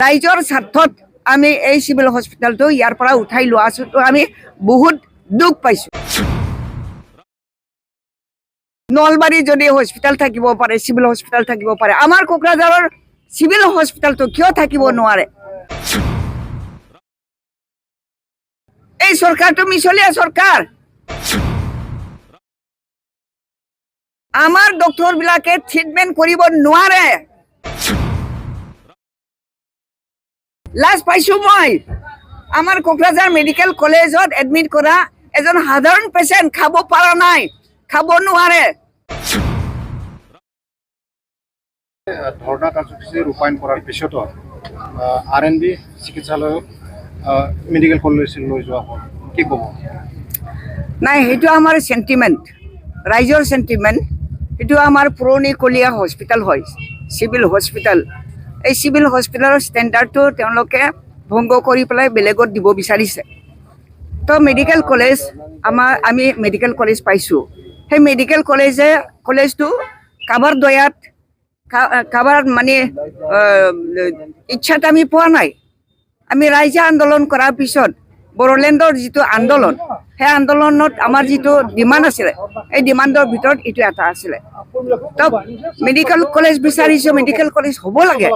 ৰাইজৰ স্বাৰ্থত আমি এই চিভিল হস্পিটেলটো ইয়াৰ পৰা উঠাই লোৱা আছো আমি বহুত দুখ পাইছো। নলবাৰী যদি হস্পিটেল থাকিব পাৰে, চিভিল হস্পিটেল থাকিব পাৰে, আমাৰ কোকৰাঝাৰৰ চিভিল হস্পিটেলটো কিয় থাকিব নোৱাৰে? এই চৰকাৰটো মিছলীয়া চৰকাৰ। আমাৰ ডক্টৰ বিলাকে ট্ৰিটমেন্ট কৰিব নোৱাৰে। লাজ পাইছো মই আমাৰ কোকৰাঝাৰ মেডিকেল কলেজত এডমিট কৰা এজন সাধাৰণ পেচেণ্ট খাব পৰা নাই, খাব নোৱাৰে। ধৰ্ণা কাৰ্যসূচী ৰূপায়ণ কৰাৰ পিছতো RNB চিকিৎসালয়ত মেডিকেল কলেজ লৈ যোৱা হ'ল, কি ক'ব? নাই, সেইটো আমাৰ চেণ্টিমেণ্ট, ৰাইজৰ চেণ্টিমেণ্ট। সেইটো আমাৰ পুৰণিকলীয়া হস্পিটেল হয়, চিভিল হস্পিটেল। এই চিভিল হস্পিটেলৰ ষ্টেণ্ডাৰ্ডটো তেওঁলোকে ভংগ কৰি পেলাই বেলেগত দিব বিচাৰিছে। তো মেডিকেল কলেজ আমি মেডিকেল কলেজ পাইছোঁ। সেই মেডিকেল কলেজটো কাৰোবাৰ দয়াত, কাৰোবাৰ মানে ইচ্ছাত আমি পোৱা নাই। আমি ৰাইজে আন্দোলন কৰাৰ পিছত বড়োলেণ্ডৰ যিটো আন্দোলন, সেই আন্দোলনত আমাৰ যিটো ডিমাণ্ড আছিলে, এই ডিমাণ্ডৰ ভিতৰত এইটো এটা আছিলে। তো মেডিকেল কলেজ বিচাৰিছোঁ, মেডিকেল কলেজ হ'ব লাগে।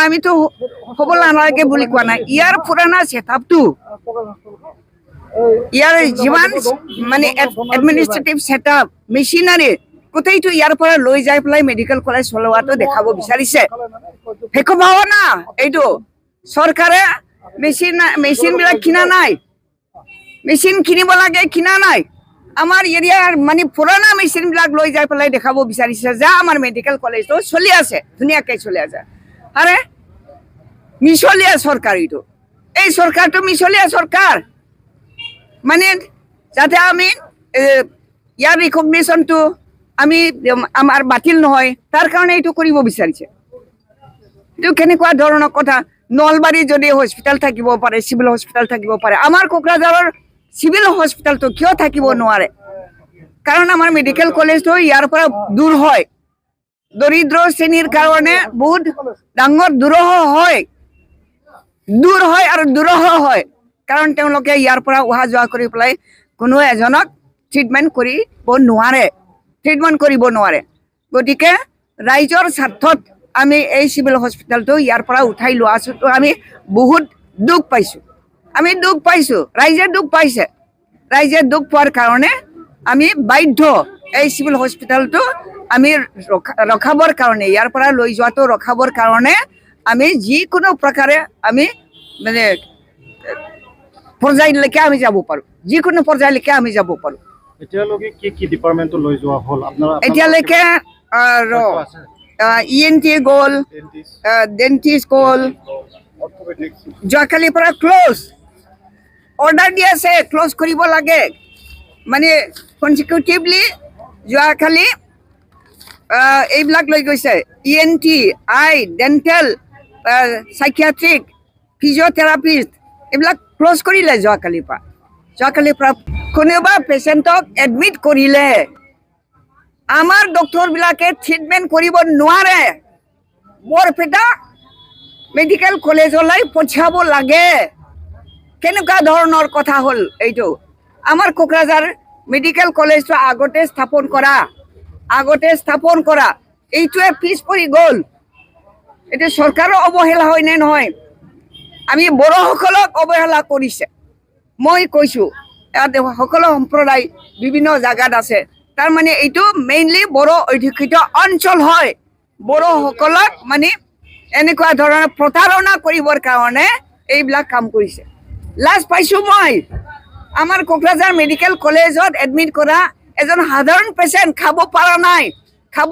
আমিতো হ'ব নালাগে বুলি কোৱা নাই। ইয়াৰ পুৰণা ছেটআপটো, ইয়াৰ যিমান মানে এডমিনিষ্ট্ৰেটিভ ছেটআপ, মেচিনাৰী গোটেইটো ইয়াৰ পৰা লৈ যাই পেলাই মেডিকেল কলেজ চলোৱাটো দেখাব বিচাৰিছে। সেইটো ভাৱনা এইটো চৰকাৰে মেচিনবিলাক কিনা নাই, মেচিন কিনিব লাগে, কিনা নাই। আমাৰ এৰিয়াৰ মানে পুৰণা মেচিনবিলাক লৈ যাই পেলাই দেখাব বিচাৰিছে যে আমাৰ মেডিকেল কলেজটো চলি আছে, ধুনীয়াকৈ চলি আছে। আৰে মিছলীয়া চৰকাৰ এইটো। এই চৰকাৰটো মিছলীয়া চৰকাৰ। মানে যাতে আমি ইয়াৰ ৰিকগনিশ্যনটো আমাৰ বাতিল নহয়, তাৰ কাৰণে এইটো কৰিব বিচাৰিছে। এইটো কেনেকুৱা ধৰণৰ কথা? নলবাৰী যদি হস্পিটেল থাকিব পাৰে, চিভিল হস্পিটেল থাকিব পাৰে, আমাৰ কোকৰাঝাৰৰ চিভিল হস্পিটেলটো কিয় থাকিব নোৱাৰে? কাৰণ আমাৰ মেডিকেল কলেজটো ইয়াৰ পৰা দূৰ হয়, দৰিদ্ৰ শ্ৰেণীৰ কাৰণে বহুত ডাঙৰ দুৰহ হয় আৰু দুৰহ হয়। কাৰণ তেওঁলোকে ইয়াৰ পৰা অহা যোৱা কৰি পেলাই কোনো এজনক ট্ৰিটমেণ্ট কৰিব নোৱাৰে। গতিকে ৰাইজৰ স্বাৰ্থত আমি এই চিভিল হস্পিটেলটো ইয়াৰ পৰা উঠাই লোৱা আছো আমি বহুত দুখ পাইছোঁ। আমি দুখ পাইছোঁ, ৰাইজে দুখ পাইছে। ৰাইজে দুখ পোৱাৰ কাৰণে আমি বাধ্য এই চিভিল হস্পিটেলটো আমি ৰখাবৰ কাৰণে, ইয়াৰ পৰা লৈ যোৱাটো ৰখাবৰ কাৰণে আমি যিকোনো প্ৰকাৰে আমি মানে পৰ্যায়লৈকে আমি যাব পাৰোঁ, যিকোনো পৰ্যায়লৈকে আমি যাব পাৰোঁ। এতিয়ালৈকে কি ডিপাৰ্টমেণ্টটো লৈ যোৱা হ'ল আপোনাৰ? এতিয়ালৈকে ENT গ'ল, ডেণ্টিষ্ট গ'ল। যোৱাকালিৰ পৰা ক্ল'জ অৰ্ডাৰ দি আছে, ক্ল'জ কৰিব লাগে। মানে কনচিকিউটিভলি যোৱাকালি এইবিলাক লৈ গৈছে, ENT, আই, ডেণ্টেল, চাইকিয়াট্ৰিক, ফিজিঅ'থেৰাপিষ্ট, এইবিলাক ক্ল'জ কৰিলে যোৱাকালিৰ পৰা। কোনোবা পেচেণ্টক এডমিট কৰিলে আমাৰ ডক্টৰবিলাকে ট্ৰিটমেণ্ট কৰিব নোৱাৰে। বৰপেটা মেডিকেল কলেজলৈ পঠিয়াব লাগে। কেনেকুৱা ধৰণৰ কথা হ'ল এইটো? আমাৰ কোকৰাঝাৰ মেডিকেল কলেজটো আগতে স্থাপন কৰা এইটোৱে পিছ পৰি গ'ল। এইটো চৰকাৰৰ অৱহেলা হয় নে নহয়? আমি বড়োসকলক অৱহেলা কৰিছে। মই কৈছোঁ ইয়াত সকলো সম্প্ৰদায় বিভিন্ন জাগাত আছে, তাৰমানে এইটো মেইনলি বড়ো অধ্যুষিত অঞ্চল হয়। বড়োসকলক মানে এনেকুৱা ধৰণৰ প্ৰতাৰণা কৰিবৰ কাৰণে এইবিলাক কাম কৰিছে। লাজ পাইছোঁ মই আমাৰ কোকৰাঝাৰ মেডিকেল কলেজত এডমিট কৰা এজন সাধাৰণ পেচেণ্ট খাব পৰা নাই, খাব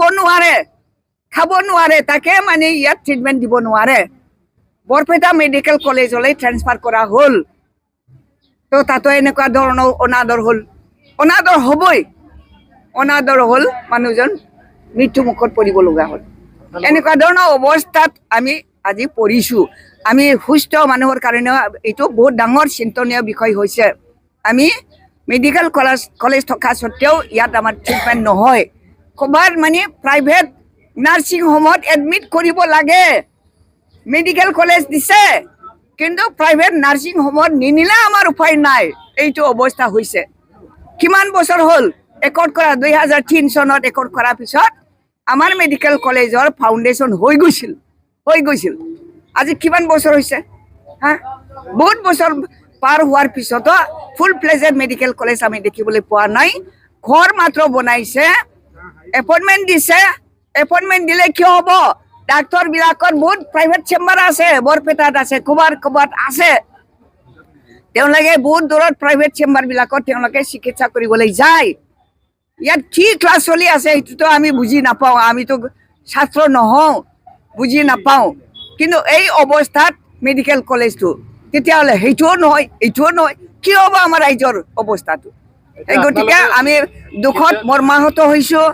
নোৱাৰে, তাকে মানে ইয়াত ট্ৰিটমেণ্ট দিব নোৱাৰে। বৰপেটা মেডিকেল কলেজলৈ ট্ৰেন্সফাৰ কৰা হ'ল। তো তাতো এনেকুৱা ধৰণৰ অনাদৰ হ'ল, অনাদৰ হ'বই। অনাদৰ হ'ল, মানুহজন মৃত্যুমুখত পৰিব লগা হ'ল। এনেকুৱা ধৰণৰ অৱস্থাত আমি আজি পৰিছোঁ। আমি সুস্থ মানুহৰ কাৰণেও এইটো বহুত ডাঙৰ চিন্তনীয় বিষয় হৈছে। আমি মেডিকেল কলেজ থকা স্বত্তেও ইয়াত আমাৰ ট্ৰিটমেণ্ট নহয়। ক'ৰবাত মানে প্ৰাইভেট নাৰ্ছিং হোমত এডমিট কৰিব লাগে। মেডিকেল কলেজ দিছে কিন্তু প্ৰাইভেট নাৰ্ছিং হোমত নিনিলে আমাৰ উপায় নাই এইটো অৱস্থা হৈছে কিমান বছৰ হ'ল একৰ্ড কৰা 2003 চনত একৰ্ড কৰাৰ পিছত আমাৰ মেডিকেল কলেজৰ ফাউণ্ডেশ্যন হৈ গৈছিল আজি কিমান বছৰ হৈছে হা বহুত বছৰ পাৰ হোৱাৰ পিছতো ফুল প্লেজেড মেডিকেল কলেজ আমি দেখিবলৈ পোৱা নাই ঘৰ মাত্ৰ বনাইছে এপইণ্টমেণ্ট দিছে এপইণ্টমেণ্ট দিলে কি হ'ব ডাক্তৰ বিলাকৰ বহুত প্ৰাইভেট চেম্বাৰ আছে বৰপেটাত আছে ক'বাত আছে তেওঁলোকে বহুত দূৰত প্ৰাইভেট চেম্বাৰ বিলাকত তেওঁলোকে চিকিৎসা কৰিবলৈ যায় ইয়াত কি ক্লাছ চলি আছে এইটোতো আমি বুজি নাপাওঁ আমিতো ছাত্ৰ নহওঁ বুজি নাপাওঁ কিন্তু এই অৱস্থাত মেডিকেল কলেজটো তেতিয়াহ'লে সেইটোও নহয় এইটোও নহয় কি হ'ব আমাৰ ৰাইজৰ অৱস্থাটো এই গতিকে আমি দুখত মৰ্মাহত হৈছোঁ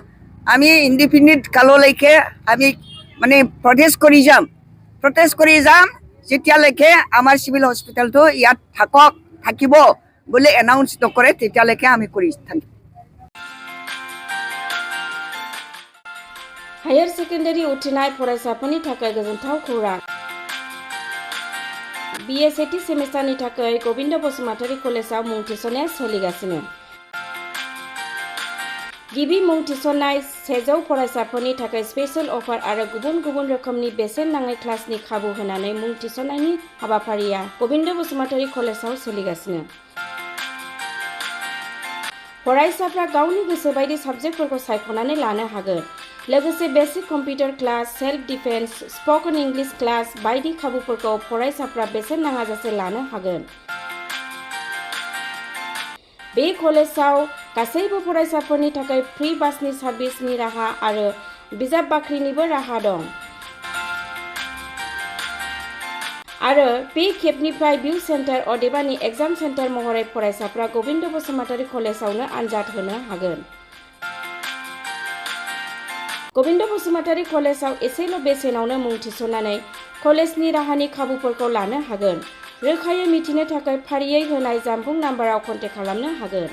আমি ইণ্ডিপেণ্ডেণ্ট কাললৈকে আমি মানে প্ৰটেষ্ট কৰি যাম যেতিয়ালৈকে আমাৰ চিভিল হস্পিটেলটো ইয়াত থাকিব বুলি এনাউন্স নকৰে তেতিয়ালৈকে আমি কৰি থাকিম हायर सेकेन्डारि उथ्रिनाय फरायसाफोरनि थाखाय गोजोनथाव खौरां BA सेथि सेमिस्टारनि थाखाय गोविन्द बसुमतारी कलेजाव मुं थिसननाया सोलिगासिनो गिबि मुं थिसननाय 100 फरायसाफोरनि थाखाय स्पेशल अफार आरो गुबुन गुबुन रोखोमनि बेसेन नाङै क्लासनि खाबु होनानै मुं थिसननायनि हाबाफारिया गोविन्द बसुमतारी कलेजाव सोलिगासिनो फरायसाफ्रा गावनि गोसो बायदि साबजेक्टफोरखौ सायख'नानै लानो हागोन लोगोसे basic computer class self defence spoken English class बायदि खाबुफोरखौ फरायसाफ्रा बेसेन नाङाजासे लानो हागोन बे कलेजाव गासैबो फरायसाफोरनि थाखाय फ्री बासनि सार्भिसनि राहा आरो बिजाब बाख्रिनिबो राहा दं आरो बे खेबनिफ्राय भिउ सेन्टार अदेबानि एग्जाम सेन्टार महरै फरायसाफ्रा गोविन्द बसुमतारी कलेजावनो आनजाद होनो हागोन गोविन्द बसुमतारी कलेजाव एसेल' बेसेनावनो मुं थिसननानै कलेजनि राहानि खाबुफोरखौ लानो हागोन रोखायै मिथिनो थाखाय फारियै होनाय जानबुं नाम्बाराव कन्टेक्ट खालामनो हागोन